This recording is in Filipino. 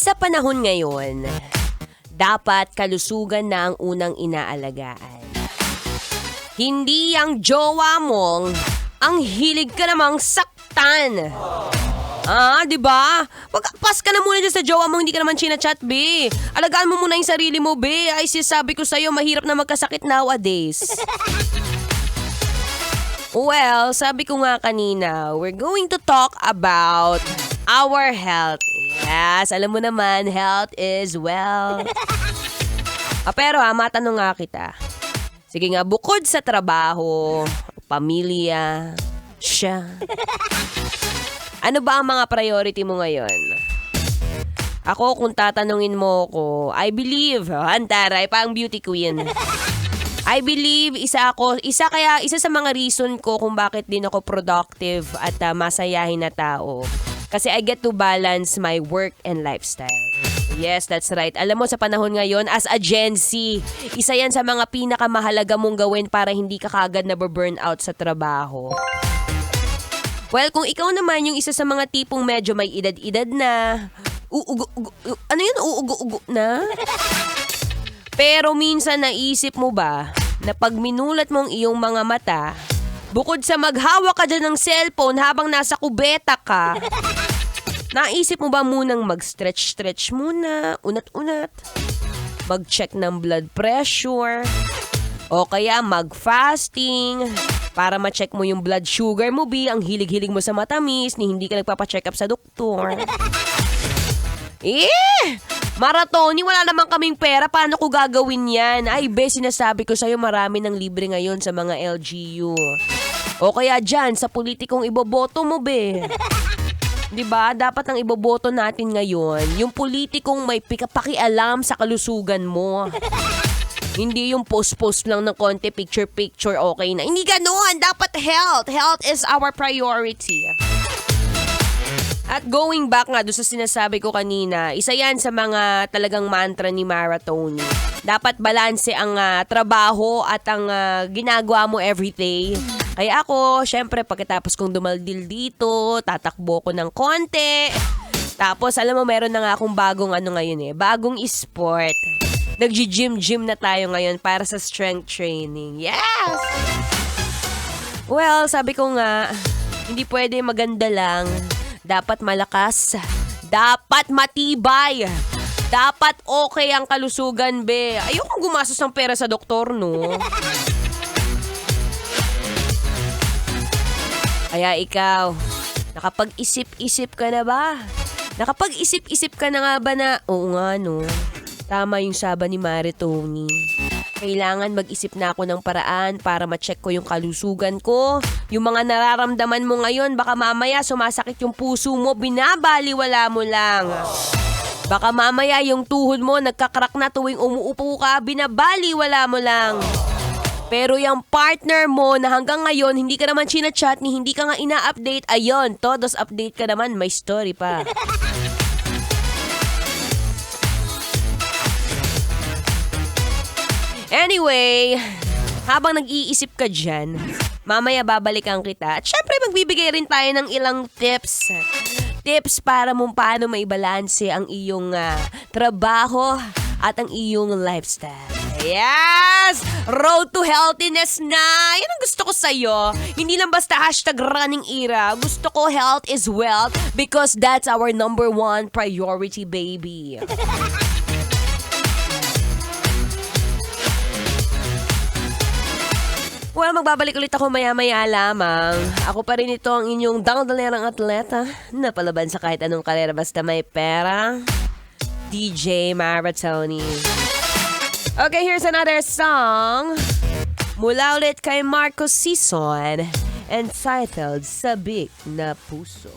Sa panahon ngayon, dapat kalusugan na ang unang inaalagaan. Hindi ang jowa mong ang hilig ka namang saktan. Di ba? Pas ka na muna dyan sa jowa mo, hindi ka naman chinachat, be. Alagaan mo muna yung sarili mo, be. Ay, sabi ko sa'yo, mahirap na magkasakit nowadays. Well, sabi ko nga kanina, we're going to talk about our health. Yes, alam mo naman, health is wealth. Pero matanong nga kita. Sige nga, bukod sa trabaho, pamilya, siya. Ano ba ang mga priority mo ngayon? Ako, kung tatanungin mo ko, I believe, Antaray, pang beauty queen. I believe, isa sa mga reason ko kung bakit din ako productive at masayahin na tao. Kasi I get to balance my work and lifestyle. Yes, that's right. Alam mo, sa panahon ngayon, as a Gen Z, isa yan sa mga pinakamahalaga mong gawin para hindi ka kagad na burn out sa trabaho. Well, kung ikaw naman yung isa sa mga tipong medyo may edad-edad na, uugo-ugo na? Pero minsan naisip mo ba na pag minulat mong iyong mga mata, bukod sa maghawak ka dyan ng cellphone habang nasa kubeta ka, naisip mo ba munang mag-stretch muna, unat-unat, mag-check ng blood pressure, o kaya mag-fasting, para ma-check mo yung blood sugar mo, ang hilig-hilig mo sa matamis, ni hindi ka nagpapacheck up sa doktor. Maratoni, wala naman kaming pera, paano ko gagawin yan? Ay, sinasabi ko sa'yo, marami ng libre ngayon sa mga LGU. O kaya dyan, sa politikong iboboto mo, Diba? Dapat ang iboboto natin ngayon, yung politikong may pakialam sa kalusugan mo. Hindi yung post-post lang ng konti, picture-picture, okay na. Hindi ganoon. Dapat health. Health is our priority. At going back nga doon sa sinasabi ko kanina, isa yan sa mga talagang mantra ni Maratoni. Dapat balanse ang trabaho at ang ginagawa mo everyday. Kaya ako, syempre, pagkatapos kong dumaldil dito, tatakbo ko ng konti. Tapos, alam mo, meron na nga akong bagong bagong sport. Nag-gym na tayo ngayon para sa strength training. Yes! Well, sabi ko nga, hindi pwede maganda lang. Dapat malakas. Dapat matibay. Dapat okay ang kalusugan, Ayokong gumastos ng pera sa doktor, no? Kaya ikaw, nakapag-isip-isip ka na ba? Nakapag-isip-isip ka na nga ba na, oo nga, no? Tama yung sabi ni Maratoni. Kailangan mag-isip na ako ng paraan para ma-check ko yung kalusugan ko. Yung mga nararamdaman mo ngayon, baka mamaya sumasakit yung puso mo, binabaliwala mo lang. Baka mamaya yung tuhod mo nagkakrak na tuwing umuupo ka, binabaliwala mo lang. Pero yung partner mo na hanggang ngayon hindi ka naman chinachat ni hindi ka nga ina-update, ayun, todos update ka naman, may story pa. Anyway, habang nag-iisip ka dyan, mamaya babalikan kita. At syempre, magbibigay rin tayo ng ilang tips. Tips para mo paano maibalanse ang iyong trabaho at ang iyong lifestyle. Yes! Road to healthiness na! Yan ang gusto ko sa'yo. Hindi lang basta #running era. Gusto ko health is wealth because that's our number one priority, baby. Well, magbabalik ulit ako maya-maya lamang. Ako pa rin ito ang inyong dangdalerang atleta na palaban sa kahit anong karera basta may pera. DJ Maratoni. Okay, here's another song. Mula ulit kay Marcos Sison, entitled Sabik na Puso.